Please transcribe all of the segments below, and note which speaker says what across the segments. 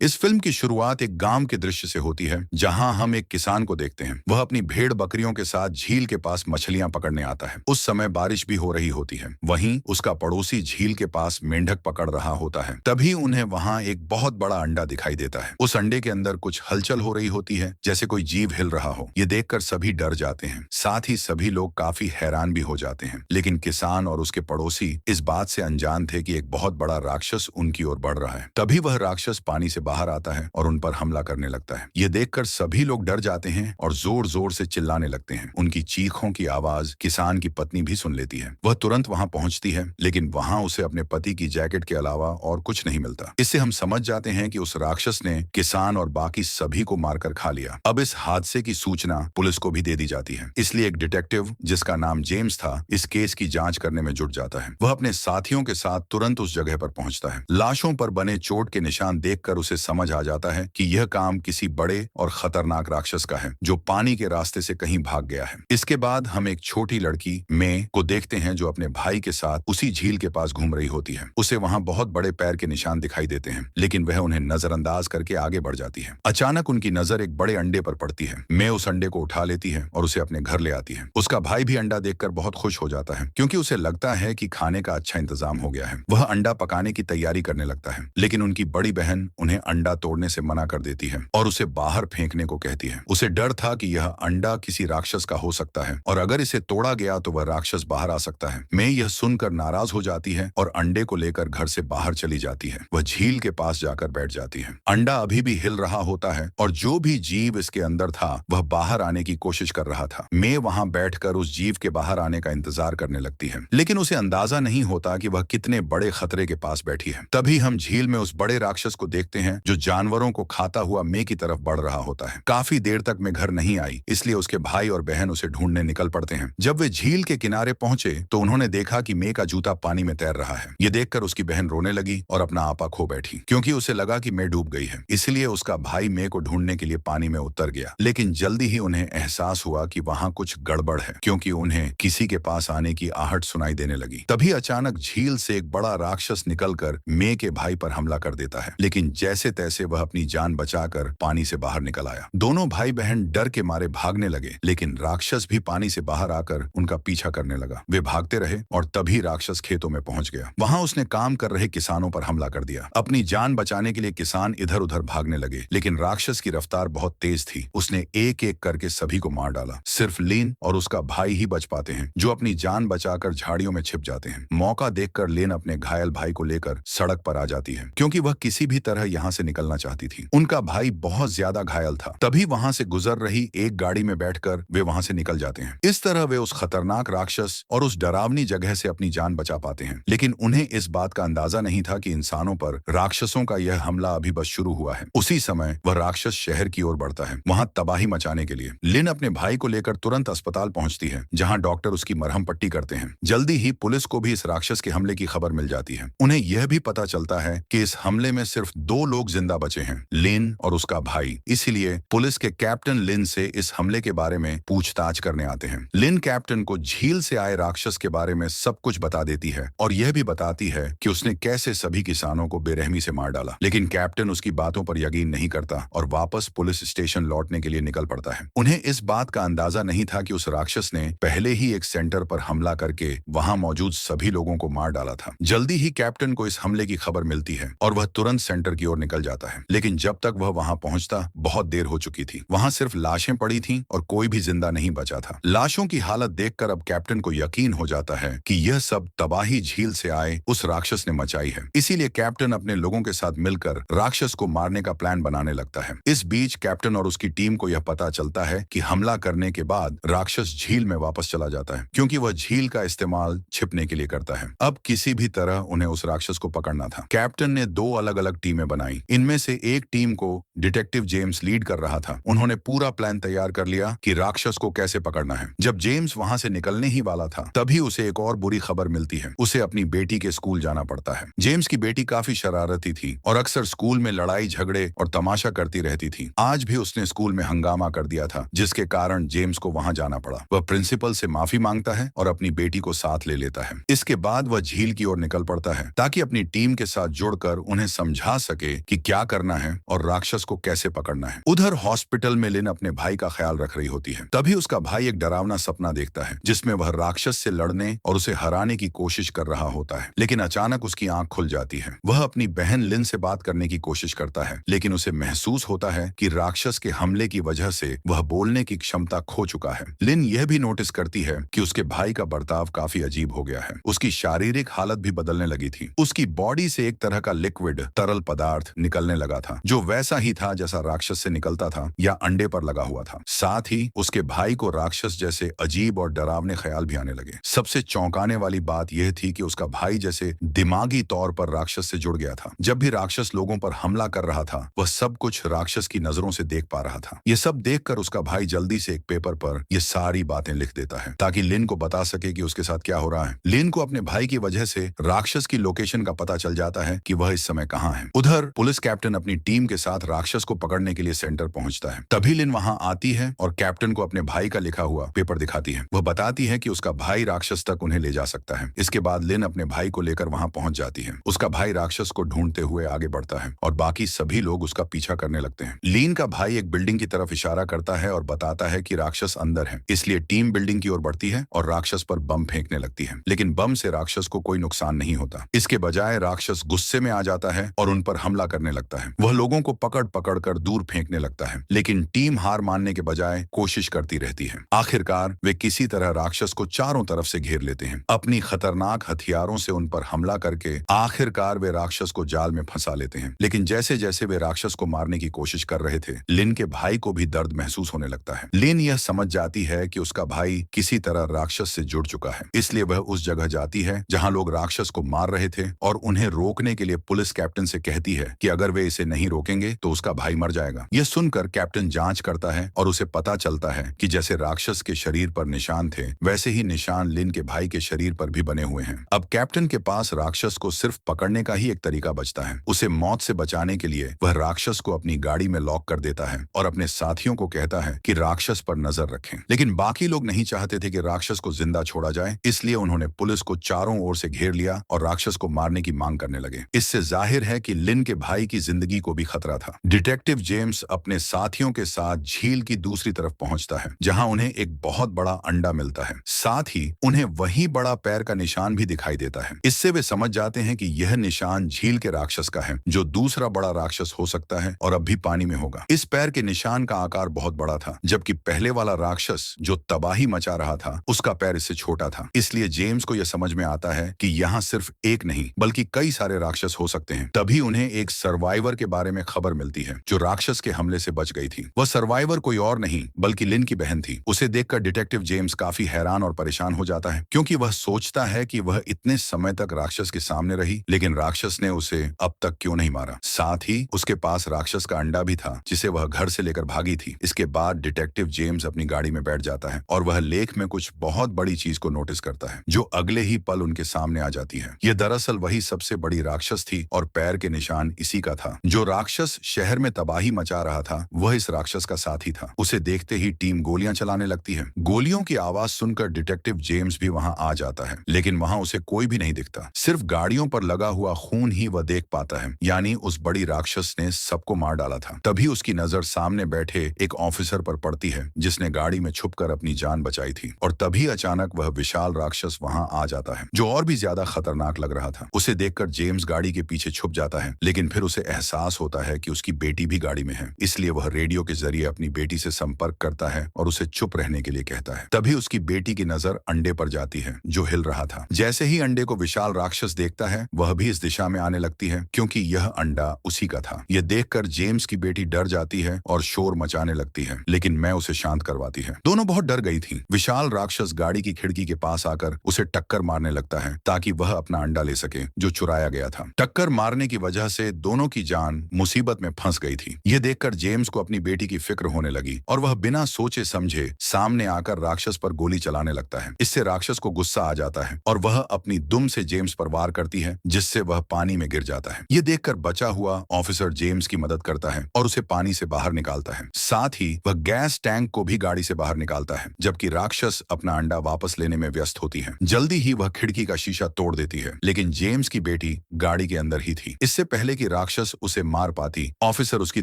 Speaker 1: इस फिल्म की शुरुआत एक गांव के दृश्य से होती है, जहां हम एक किसान को देखते हैं। वह अपनी भेड़ बकरियों के साथ झील के पास मछलियां पकड़ने आता है। उस समय बारिश भी हो रही होती है। वहीं उसका पड़ोसी झील के पास मेंढक पकड़ रहा होता है। तभी उन्हें वहां एक बहुत बड़ा अंडा दिखाई देता है। उस अंडे के अंदर कुछ हलचल हो रही होती है, जैसे कोई जीव हिल रहा हो। ये देखकर सभी डर जाते हैं। साथ ही सभी लोग काफी हैरान भी हो जाते हैं। लेकिन किसान और उसके पड़ोसी इस बात से अनजान थे कि एक बहुत बड़ा राक्षस उनकी ओर बढ़ रहा है। तभी वह राक्षस पानी से बाहर आता है और उन पर हमला करने लगता है। ये देखकर सभी लोग डर जाते हैं और जोर जोर से चिल्लाने लगते हैं। उनकी चीखों की आवाज किसान की पत्नी भी सुन लेती है। वह तुरंत वहां पहुंचती है, लेकिन वहां उसे अपने पति की जैकेट के अलावा और कुछ नहीं मिलता। इससे हम समझ जाते हैं कि उस राक्षस ने किसान और बाकी सभी को मारकर खा लिया। अब इस हादसे की सूचना पुलिस को भी दे दी जाती है। इसलिए एक डिटेक्टिव, जिसका नाम जेम्स था, इस केस की जांच करने में जुट जाता है। वह अपने साथियों के साथ तुरंत उस जगह पर पहुंचता है। लाशों पर बने चोट के निशान देखकर उसे समझ आ जाता है कि यह काम किसी बड़े और खतरनाक राक्षस का है, जो पानी के रास्ते से कहीं भाग गया है। इसके बाद हम एक छोटी लड़की मे को देखते हैं, जो अपने भाई के साथ उसी झील के पास घूम रही होती है। उसे वहां बहुत बड़े पैर के निशान दिखाई देते हैं, लेकिन वह उन्हें नजरअंदाज करके आगे बढ़ जाती है। अचानक उनकी नजर एक बड़े अंडे पर पड़ती है। मे उस अंडे को उठा लेती है और उसे अपने घर ले आती है। उसका भाई भी अंडा देखकर बहुत खुश हो जाता है, क्योंकि उसे लगता है कि खाने का अच्छा इंतजाम हो गया है। वह अंडा पकाने की तैयारी करने लगता है, लेकिन उनकी बड़ी बहन उन्हें अंडा तोड़ने से मना कर देती है और उसे बाहर फेंकने को कहती है। उसे डर था कि यह अंडा किसी राक्षस का हो सकता है और अगर इसे तोड़ा गया तो वह राक्षस बाहर आ सकता है। मैं यह सुनकर नाराज हो जाती है और अंडे को लेकर घर से बाहर चली जाती है। वह झील के पास जाकर बैठ जाती है। अंडा अभी भी हिल रहा होता है और जो भी जीव इसके अंदर था वह बाहर आने की कोशिश कर रहा था। मैं वहां बैठकर उस जीव के बाहर आने का इंतजार करने लगती है, लेकिन उसे अंदाजा नहीं होता कि वह कितने बड़े खतरे के पास बैठी है। तभी हम झील में उस बड़े राक्षस को देखते हैं, जो जानवरों को खाता हुआ मे की तरफ बढ़ रहा होता है। काफी देर तक मैं घर नहीं आई, इसलिए उसके भाई और बहन उसे ढूंढने निकल पड़ते हैं। जब वे झील के किनारे पहुंचे तो उन्होंने देखा कि मे का जूता पानी में तैर रहा है। ये देखकर उसकी बहन रोने लगी और अपना आपा खो बैठी, क्योंकि उसे लगा कि मे डूब गई है। इसलिए उसका भाई मे को ढूंढने के लिए पानी में उतर गया, लेकिन जल्दी ही उन्हें एहसास हुआ कि वहां कुछ गड़बड़ है, क्योंकि उन्हें किसी के पास आने की आहट सुनाई देने लगी। तभी अचानक झील से एक बड़ा राक्षस निकलकर मे के भाई पर हमला कर देता है, लेकिन जैसे तैसे वह अपनी जान बचाकर पानी से बाहर निकल आया। दोनों भाई बहन डर के मारे भागने लगे, लेकिन राक्षस भी पानी से बाहर आकर उनका पीछा करने लगा। वे भागते रहे और तभी राक्षस खेतों में पहुंच गया। वहां उसने काम कर रहे किसानों पर हमला कर दिया। अपनी जान बचाने के लिए किसान इधर उधर भागने लगे, लेकिन राक्षस की रफ्तार बहुत तेज थी। उसने एक एक करके सभी को मार डाला। सिर्फ लिन और उसका भाई ही बच पाते हैं, जो अपनी जान बचाकर झाड़ियों में छिप जाते हैं। मौका देखकर लिन अपने घायल भाई को लेकर सड़क पर आ जाती है, क्योंकि वह किसी भी तरह यहाँ से निकलना चाहती थी। उनका भाई बहुत ज्यादा घायल था। तभी वहां से गुजर रही एक गाड़ी में बैठकर वे वहां से निकल जाते हैं। इस तरह वे उस खतरनाक राक्षस और उस डरावनी जगह से अपनी जान बचा पाते हैं। लेकिन उन्हें इस बात का अंदाजा नहीं था कि इंसानों पर राक्षसों का यह हमला अभी बस शुरू हुआ है। उसी समय वह राक्षस शहर की ओर बढ़ता है, वहां तबाही मचाने के लिए। लिन अपने भाई को लेकर तुरंत अस्पताल पहुंचती है, जहां डॉक्टर उसकी मरहम पट्टी करते हैं। जल्दी ही पुलिस को भी इस राक्षस के हमले की खबर मिल जाती है। उन्हें यह भी पता चलता है कि इस हमले में सिर्फ 2 लोग जिंदा बचे हैं, लिन और उसका भाई। इसीलिए पुलिस के कैप्टन लिन से इस हमले के बारे में पूछताछ करने आते हैं। लिन कैप्टन को झील से आए राक्षस के बारे में सब कुछ बता देती है और यह भी बताती है कि उसने कैसे सभी किसानों को बेरहमी से मार डाला। लेकिन कैप्टन उसकी बातों पर यकीन नहीं करता और वापस पुलिस स्टेशन लौटने के लिए निकल पड़ता है। उन्हें इस बात का अंदाजा नहीं था कि उस राक्षस ने पहले ही एक सेंटर पर हमला करके वहां मौजूद सभी लोगों को मार डाला था। जल्दी ही कैप्टन को इस हमले की खबर मिलती है और वह तुरंत सेंटर की ओर निकल जाता है, लेकिन जब तक वह वहां पहुंचता बहुत देर हो चुकी थी। वहां सिर्फ लाशें पड़ी थीं और कोई भी जिंदा नहीं बचा था। लाशों की हालत देखकर अब कैप्टन को यकीन हो जाता है कि यह सब तबाही झील से आए उस राक्षस ने मचाई है। इसीलिए कैप्टन अपने लोगों के साथ मिलकर राक्षस को मारने का प्लान बनाने लगता है। इस बीच कैप्टन और उसकी टीम को यह पता चलता है कि हमला करने के बाद राक्षस झील में वापस चला जाता है, क्योंकि वह झील का इस्तेमाल छिपने के लिए करता है। अब किसी भी तरह उन्हें उस राक्षस को पकड़ना था। कैप्टन ने 2 अलग अलग टीमें बनाई। इनमें से एक टीम को डिटेक्टिव जेम्स लीड कर रहा था। उन्होंने पूरा प्लान तैयार कर लिया कि राक्षस को कैसे पकड़ना है। जब जेम्स वहां से निकलने ही वाला था, तभी उसे एक और बुरी खबर मिलती है। उसे अपनी बेटी के स्कूल जाना पड़ता है। जेम्स की बेटी काफी शरारती थी और अक्सर स्कूल में लड़ाई झगड़े और तमाशा करती रहती थी। आज भी उसने स्कूल में हंगामा कर दिया था, जिसके कारण जेम्स को वहां जाना पड़ा। वह प्रिंसिपल से माफी मांगता है और अपनी बेटी को साथ ले लेता है। इसके बाद वह झील की ओर निकल पड़ता है, ताकि अपनी टीम के साथ जुड़कर उन्हें समझा सके कि कि क्या करना है और राक्षस को कैसे पकड़ना है। उधर हॉस्पिटल में लिन अपने भाई का ख्याल रख रही होती है। तभी उसका भाई एक डरावना सपना देखता है जिसमें वह राक्षस से लड़ने और उसे हराने की कोशिश कर रहा होता है। लेकिन अचानक उसकी आंख खुल जाती है। वह अपनी बहन लिन से बात करने की कोशिश करता है, लेकिन उसे महसूस होता है कि राक्षस के हमले की वजह से वह बोलने की क्षमता खो चुका है। लिन यह भी नोटिस करती है कि उसके भाई का बर्ताव काफी अजीब हो गया है। उसकी शारीरिक हालत भी बदलने लगी थी। उसकी बॉडी से एक तरह का लिक्विड तरल पदार्थ निकलने लगा था जो वैसा ही था जैसा राक्षस से निकलता था या अंडे पर लगा हुआ था। साथ ही उसके भाई को राक्षस जैसे अजीब और डरावने ख्याल भी आने लगे। सबसे चौंकाने वाली बात यह थी कि उसका भाई जैसे दिमागी तौर पर राक्षस से जुड़ गया था। जब भी राक्षस लोगों पर हमला कर रहा था वह सब कुछ राक्षस की नजरों से देख पा रहा था। यह सब देखकर उसका भाई जल्दी से एक पेपर पर यह सारी बातें लिख देता है ताकि लिन को बता सके कि उसके साथ क्या हो रहा है। लिन को अपने भाई की वजह से राक्षस की लोकेशन का पता चल जाता है कि वह इस समय कहाँ है। उधर पुलिस कैप्टन अपनी टीम के साथ राक्षस को पकड़ने के लिए सेंटर पहुंचता है। तभी लिन वहां आती है और कैप्टन को अपने भाई का लिखा हुआ पेपर दिखाती है। वह बताती है कि उसका भाई राक्षस तक उन्हें ले जा सकता है। इसके बाद लिन अपने भाई को लेकर वहां पहुंच जाती है। उसका भाई राक्षस को ढूंढते हुए आगे बढ़ता है और बाकी सभी लोग उसका पीछा करने लगते हैं। लीन का भाई एक बिल्डिंग की तरफ इशारा करता है और बताता है कि राक्षस अंदर है। इसलिए टीम बिल्डिंग की ओर बढ़ती है और राक्षस पर बम फेंकने लगती है, लेकिन बम से राक्षस को कोई नुकसान नहीं होता। इसके बजाय राक्षस गुस्से में आ जाता है और उन पर हमला करने लगता है। वह लोगों को पकड़ पकड़ कर दूर फेंकने लगता है, लेकिन टीम हार मानने के बजाय कोशिश करती रहती है। आखिरकार वे किसी तरह राक्षस को चारों तरफ से घेर लेते हैं। अपनी खतरनाक हथियारों से उन पर हमला करके आखिरकार वे राक्षस को जाल में फंसा लेते हैं। लेकिन जैसे जैसे वे राक्षस को मारने की कोशिश कर रहे थे, लिन के भाई को भी दर्द महसूस होने लगता है। लिन यह समझ जाती है कि उसका भाई किसी तरह राक्षस से जुड़ चुका है, इसलिए वह उस जगह जाती है जहां लोग राक्षस को मार रहे थे और उन्हें रोकने के लिए पुलिस कैप्टन से कहती है कि अगर वे इसे नहीं रोकेंगे तो उसका भाई मर जाएगा। यह सुनकर कैप्टन जांच करता है और उसे पता चलता है कि जैसे राक्षस के शरीर पर निशान थे वैसे ही निशान लिन के भाई के शरीर पर भी बने हुए हैं। अब कैप्टन के पास राक्षस को सिर्फ पकड़ने का ही एक तरीका बचता है। उसे मौत से बचाने के लिए वह राक्षस को अपनी गाड़ी में लॉक कर देता है और अपने साथियों को कहता है कि राक्षस पर नजर रखें। लेकिन बाकी लोग नहीं चाहते थे कि राक्षस को जिंदा छोड़ा जाए, इसलिए उन्होंने पुलिस को चारों ओर से घेर लिया और राक्षस को मारने की मांग करने लगे। इससे जाहिर है कि लिन के भाई की जिंदगी को भी खतरा था। डिटेक्टिव जेम्स अपने साथियों के साथ झील की दूसरी तरफ पहुंचता है जहां उन्हें एक बहुत बड़ा अंडा मिलता है। साथ ही उन्हें वही बड़ा पैर का निशान भी दिखाई देता है। इससे वे समझ जाते हैं कि यह निशान झील के राक्षस का है जो दूसरा बड़ा राक्षस हो सकता है और अब भी पानी में होगा। इस पैर के निशान का आकार बहुत बड़ा था, जबकि पहले वाला राक्षस जो तबाही मचा रहा था उसका पैर इससे छोटा था। इसलिए जेम्स को यह समझ में आता है कि यहाँ सिर्फ एक नहीं बल्कि कई सारे राक्षस हो सकते हैं। तभी उन्हें एक सर्वाइवर के बारे में खबर मिलती है जो राक्षस के हमले से बच गई थी। वह सर्वाइवर कोई और नहीं बल्कि लिन की बहन थी। उसे देखकर डिटेक्टिव जेम्स काफी हैरान और परेशान हो जाता है, क्योंकि वह सोचता है कि वह इतने समय तक राक्षस के सामने रही, लेकिन राक्षस ने उसे अब तक क्यों नहीं मारा। साथ ही उसके पास राक्षस का अंडा भी था जिसे वह घर से लेकर भागी थी। इसके बाद डिटेक्टिव जेम्स अपनी गाड़ी में बैठ जाता है और वह लेक में कुछ बहुत बड़ी चीज को नोटिस करता है जो अगले ही पल उनके सामने आ जाती है। यह दरअसल वही सबसे बड़ी राक्षस थी और पैर के निशान इसी का था। जो राक्षस शहर में तबाही मचा रहा था वह इस राक्षस का साथी था। उसे देखते ही टीम गोलियां चलाने लगती है। गोलियों की आवाज सुनकर डिटेक्टिव जेम्स भी वहां आ जाता है, लेकिन वहां उसे कोई भी नहीं दिखता। सिर्फ गाड़ियों पर लगा हुआ खून ही वह देख पाता है, यानी उस बड़ी राक्षस ने सबको मार डाला था। तभी उसकी नजर सामने बैठे एक ऑफिसर पर पड़ती है जिसने गाड़ी में छुपकर अपनी जान बचाई थी, और तभी अचानक वह विशाल राक्षस वहां आ जाता है जो और भी ज्यादा खतरनाक लग रहा था। उसे देखकर जेम्स गाड़ी के पीछे छुप जाता है, लेकिन फिर उसे एहसास होता है कि उसकी बेटी भी गाड़ी में है। इसलिए वह रेडियो के जरिए अपनी बेटी से संपर्क करता है और उसे चुप रहने के लिए कहता है। तभी उसकी बेटी की नजर अंडे पर जाती है जो हिल रहा था। जैसे ही अंडे को विशाल राक्षस देखता है वह भी इस दिशा में आने लगती है, क्योंकि यह अंडा उसी का था। यह देखकर जेम्स की बेटी डर जाती है और शोर मचाने लगती है, लेकिन मैं उसे शांत करवाती है। दोनों बहुत डर गई थी। विशाल राक्षस गाड़ी की खिड़की के पास आकर उसे टक्कर मारने लगता है ताकि वह अपना अंडा ले सके जो चुराया गया था। टक्कर मारने की वजह से दोनों की जान मुसीबत में फंस गई थी। यह देखकर जेम्स को अपनी बेटी की फिक्र होने लगी और वह बिना सोचे समझे सामने आकर राक्षस पर गोली चलाने लगता है। इससे राक्षस को गुस्सा आ जाता है और वह अपनी दुम से जेम्स पर वार करती है, जिससे वह पानी में गिर जाता है। यह देखकर बचा हुआ ऑफिसर जेम्स की मदद करता है और उसे पानी से बाहर निकालता है। साथ ही वह गैस टैंक को भी गाड़ी से बाहर निकालता है, जबकि राक्षस अपना अंडा वापस लेने में व्यस्त होती है। जल्दी ही वह खिड़की का शीशा तोड़ देती है, लेकिन जेम्स की बेटी गाड़ी के अंदर ही थी। इससे पहले कि राक्षस उसे मार पाती, ऑफिसर उसकी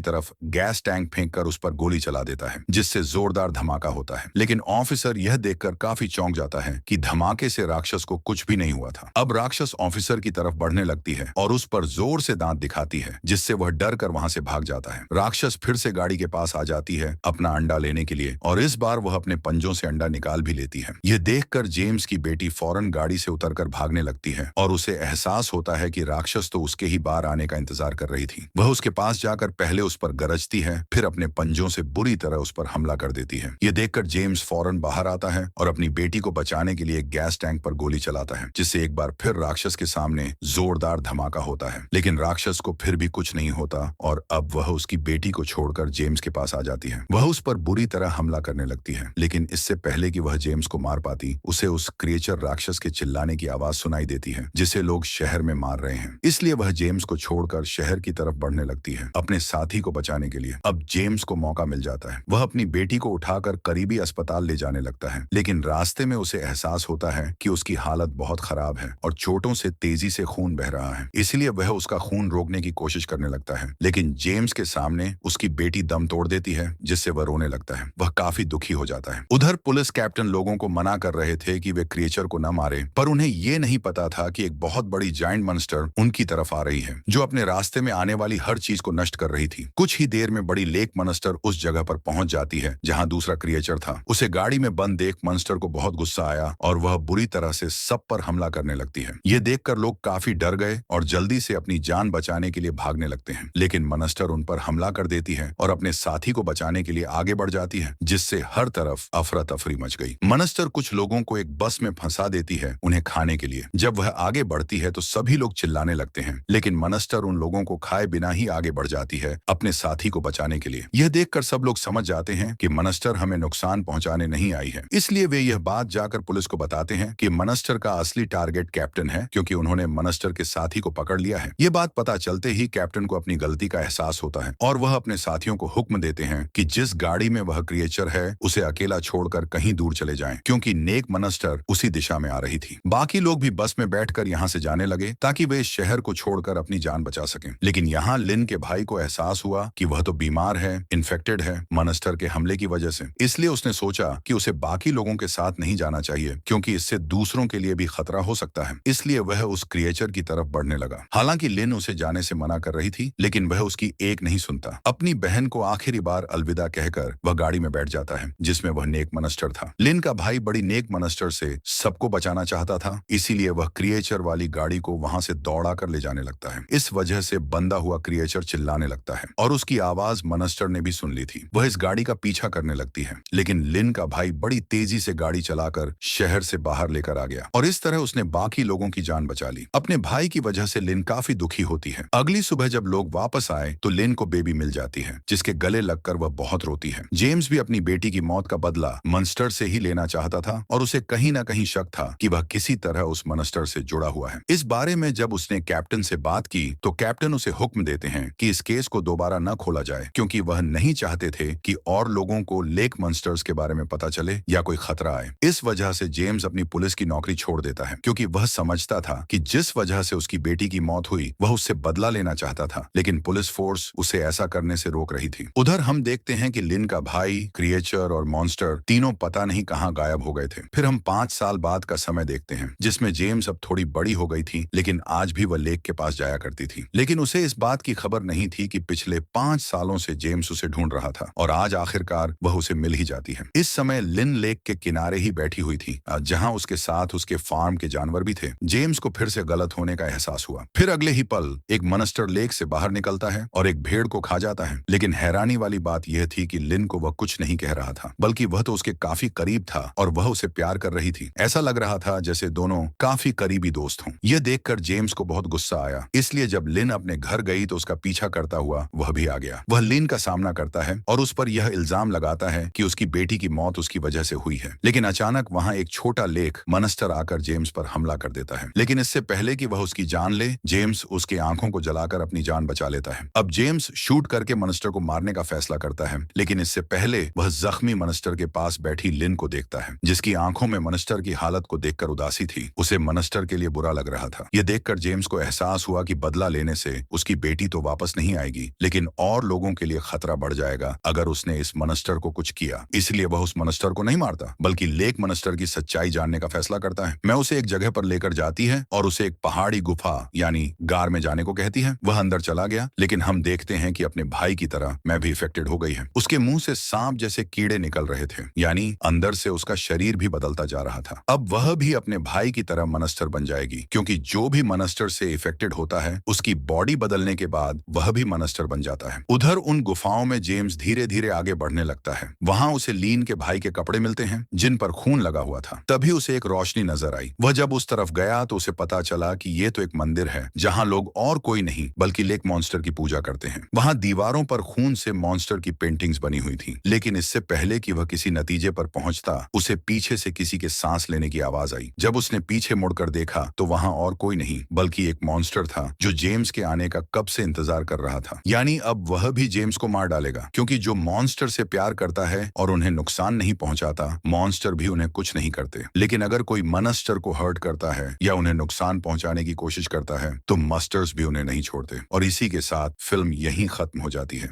Speaker 1: तरफ गैस टैंक फेंककर उस पर गोली चला देता है, जिससे जोरदार धमाका होता है। लेकिन ऑफिसर यह देखकर काफी चौंक जाता है कि धमाके से राक्षस को कुछ भी नहीं हुआ था। अब राक्षस ऑफिसर की तरफ बढ़ने लगती है और उस पर जोर से दांत दिखाती है, जिससे वह डर कर वहां से भाग जाता है। राक्षस फिर से गाड़ी के पास आ जाती है अपना अंडा लेने के लिए, और इस बार वह अपने पंजों से अंडा निकाल भी लेती है। यह देखकर जेम्स की बेटी फौरन गाड़ी से उतरकर भागने लगती है और उसे एहसास होता है कि राक्षस तो उसके ही बाहर आने का इंतजार कर रही थी। वह उसके पास जाकर पहले उस पर गरजती है, फिर अपने पंजों से बुरी तरह उस पर हमला कर देती है। यह देखकर जेम्स फौरन बाहर आता है और अपनी बेटी को बचाने के लिए एक गैस टैंक पर गोली चलाता है, जिससे एक बार फिर राक्षस के सामने जोरदार धमाका होता है। लेकिन राक्षस को फिर भी कुछ नहीं होता और अब वह उसकी बेटी को छोड़कर जेम्स के पास आ जाती है। वह उस पर बुरी तरह हमला करने लगती है, लेकिन इससे पहले कि वह जेम्स को मार पाती, उसे उस क्रिएचर राक्षस के चिल्लाने की आवाज सुनाई देती है, जिसे लोग शहर में मार रहे हैं। इसलिए वह जेम्स को छोड़कर शहर की तरफ बढ़ने लगती है अपने साथी को बचाने के लिए। अब जेम्स को मौका मिल जाता है। वह अपनी बेटी को उठाकर करीबी अस्पताल ले जाने लगता है, लेकिन रास्ते में उसे एहसास होता है कि उसकी हालत बहुत खराब है और चोटों से तेजी से खून बह रहा है। इसलिए वह उसका खून रोकने की कोशिश करने लगता है, लेकिन जेम्स के सामने उसकी बेटी दम तोड़ देती है, जिससे वह रोने लगता है। वह काफी दुखी हो जाता है। उधर पुलिस कैप्टन लोगों को मना कर रहे थे कि वे क्रिएचर को न मारे, पर उन्हें यह नहीं पता था कि एक बहुत बड़ी जायंट मॉन्स्टर उनकी तरफ आ रही है, जो अपने रास्ते में आने वाली हर चीज को नष्ट कर रही थी। कुछ ही देर में बड़ी लेक मॉन्स्टर उस जगह पर पहुंच जाती है जहां दूसरा क्रिएचर था। उसे गाड़ी में बंद देख मॉन्स्टर को बहुत गुस्सा आया और वह बुरी तरह से सब पर हमला करने लगती है। ये देखकर लोग काफी डर गए और जल्दी से अपनी जान बचाने के लिए भागने लगते हैं, लेकिन मॉन्स्टर उन पर हमला कर देती है और अपने साथी को बचाने के लिए आगे बढ़ जाती है, जिससे हर तरफ अफरा तफरी मच गई। मॉन्स्टर कुछ लोगों को एक बस में फंसा देती है उन्हें खाने के लिए। जब वह आगे बढ़ती है तो सभी लोग चिल्लाने लगते हैं, लेकिन मॉन्स्टर उन लोगों को खाए बिना ही आगे बढ़ जाती है अपने साथी को बचाने के लिए। यह देखकर सब लोग समझ जाते हैं कि मॉन्स्टर हमें नुकसान पहुंचाने नहीं आई है, इसलिए वे यह बात जाकर पुलिस को बताते हैं कि मॉन्स्टर का असली टारगेट कैप्टन है, क्योंकि उन्होंने मॉन्स्टर के साथी को पकड़ लिया है। ये बात पता चलते ही कैप्टन को अपनी गलती का एहसास होता है और वह अपने साथियों को हुक्म देते हैं कि जिस गाड़ी में वह क्रिएचर है उसे अकेला छोड़कर कहीं दूर चले जाएं, क्योंकि नेक मॉन्स्टर उसी दिशा में आ रही थी। बाकी लोग भी बस में बैठकर यहाँ से जाने लगे ताकि वे इस शहर को छोड़कर अपनी जान बचा सकें। लेकिन यहाँ लिन के भाई को एहसास हुआ कि वह तो बीमार है, इन्फेक्टेड है मॉन्स्टर के हमले की वजह से। इसलिए उसने सोचा कि उसे बाकी लोगों के साथ नहीं जाना चाहिए, क्योंकि इससे दूसरों के लिए भी खतरा हो सकता है। इसलिए वह उस क्रिएचर की तरफ बढ़ने लगा। हालांकि लिन उसे जाने से मना कर रही थी, लेकिन वह उसकी एक नहीं सुनता। अपनी बहन को आखिरी बार अलविदा कहकर वह गाड़ी में बैठ जाता है, जिसमें वह नेक मॉन्स्टर था। लिन का भाई बड़ी नेक मॉन्स्टर से सबको बचाना चाहता था, इसीलिए वह क्रिएचर वाली गाड़ी को वहां से दौड़ा कर ले जाने लगता है। इस वजह से बंदा हुआ क्रिएचर चिल्लाने लगता है और उसकी आवाज मॉन्स्टर ने भी सुन ली थी। वह इस गाड़ी का पीछा करने लगती है, लेकिन लिन का भाई बड़ी तेजी से गाड़ी चलाकर शहर से बाहर लेकर आ गया और इस तरह उसने बाकी लोगों की जान बचा ली। अपने भाई की वजह से लिन काफी दुखी होती है। अगली सुबह जब लोग वापस आए तो लिन को बेबी मिल जाती है, जिसके गले लगकर वह बहुत रोती है। जेम्स भी अपनी बेटी की मौत का बदला मॉन्स्टर से ही लेना चाहता था और उसे कहीं ना कहीं शक था कि वह किसी तरह उस मॉन्स्टर से जुड़ा हुआ है। इस बारे में जब उसने कैप्टन से बात की तो कैप्टन उसे हुक्म देते हैं कि इस केस को दोबारा न खोला जाए, क्योंकि वह नहीं चाहते थे कि और लोगों को लेक मॉन्स्टर्स के बारे में पता चले या कोई खतरा आए। इस वजह से जेम्स अपनी पुलिस की नौकरी छोड़ देता है, क्योंकि वह समझता था कि जिस वजह से उसकी बेटी की मौत हुई वह उससे बदला लेना चाहता था, लेकिन पुलिस फोर्स उसे ऐसा करने से रोक रही थी। उधर हम देखते हैं कि लिन का भाई, क्रिएचर और मॉन्स्टर तीनों पता नहीं कहाँ गायब हो गए थे। फिर हम 5 साल बाद का समय देखते हैं, जिसमें जेम्स अब थोड़ी बड़ी हो गई थी, लेकिन आज भी वह लेक के पास जाया करती थी। लेकिन उसे इस बात की खबर नहीं थी कि पिछले 5 सालों से जेम्स उसे ढूंढ रहा था और आज आखिरकार वह उसे मिल ही जाती है। इस समय लिन लेक के किनारे ही बैठी हुई थी, जहां उसके साथ उसके फार्म के जानवर भी थे। जेम्स को फिर से गलत होने का एहसास हुआ। फिर अगले ही पल एक मॉन्स्टर लेक से बाहर निकलता है और एक भेड़ को खा जाता है। लेकिन हैरानी वाली बात यह थी कि लिन को वह कुछ नहीं कह रहा था, बल्कि वह तो उसके काफी करीब था और वह उसे प्यार कर रही थी। ऐसा लग रहा था जैसे दोनों काफी करीबी दोस्त हों। यह देखकर जेम्स को बहुत गुस्सा आया, इसलिए जब लिन अपने घर गई तो उसका पीछा करता हुआ वह भी आ गया। वह लिन का सामना करता है और उस पर यह इल्जाम लगाता है कि उसकी बेटी की मौत उसकी वजह से हुई है। लेकिन अचानक वहां एक छोटा लेक मॉन्स्टर आकर जेम्स पर हमला कर देता है। लेकिन इससे पहले कि वह उसकी जान ले, जेम्स उसके आंखों को जलाकर अपनी जान बचा लेता है। अब जेम्स शूट करके मॉन्स्टर को मारने का फैसला करता है, लेकिन इससे पहले वह जख्मी मॉन्स्टर के पास बैठी लिन को देखता है, जिसकी आंखों में मॉन्स्टर की हालत को देखकर उदासी थी। उसे मॉन्स्टर के लिए बुरा लग रहा था। यह देखकर जेम्स को एहसास हुआ कि बदला लेने से उसकी बेटी तो वापस नहीं आएगी, लेकिन और लोगों के लिए खतरा बढ़ जाएगा अगर उसने इस मॉन्स्टर को कुछ किया। इसलिए वह उस मॉन्स्टर को नहीं मारता, बल्कि लेक मॉन्स्टर की सच्चाई जानने का फैसला करता है। मैं उसे एक जगह पर लेकर जाती है और उसे एक पहाड़ी गुफा यानी गार में जाने को कहती है। वह अंदर चला गया, लेकिन हम देखते हैं कि अपने भाई की तरह मैं भी इफेक्टेड हो गई है। उसके मुंह से सांप जैसे कीड़े निकल रहे थे, यानी अंदर से उसका शरीर भी बदलता जा रहा था। अब वह भी अपने भाई की तरह मॉन्स्टर बन जाएगी, क्योंकि जो भी मॉन्स्टर से इफेक्टेड होता है उसकी बॉडी बदलने के बाद वह भी मॉन्स्टर बन जाता है। उधर उन गुफाओं में जेम्स धीरे धीरे आगे बढ़ने लगता है। वहां उसे लीन के भाई के कपड़े मिलते हैं जिन पर खून लगा हुआ था। तभी उसे एक रोशनी नजर आई। वह जब उस तरफ गया तो उसे पता चला कि ये तो एक मंदिर है जहां लोग और कोई नहीं बल्कि लेक मॉन्स्टर की पूजा करते हैं। वहां दीवारों पर खून से मॉन्स्टर की पेंटिंग्स बनी हुई थी, लेकिन इससे पहले कि वह किसी नतीजे पर पहुंचता, उसे पीछे से किसी के सांस लेने की आवाज आई। जब उसने पीछे मुड़कर देखा तो वहां और कोई नहीं बल्कि एक मॉन्स्टर था जो जेम्स के आने का कब से इंतजार कर रहा था। यानी अब वह भी जेम्स को मार डालेगा, क्योंकि जो मॉन्स्टर से प्यार करता है और उन्हें नुकसान नहीं पहुंचाता, मॉन्स्टर भी उन्हें कुछ नहीं करते। लेकिन अगर कोई मॉन्स्टर को हर्ट करता है या उन्हें नुकसान पहुंचाने की कोशिश करता है तो मॉन्स्टर्स भी उन्हें नहीं छोड़ते। और इसी के साथ फिल्म यहीं खत्म हो जाती है।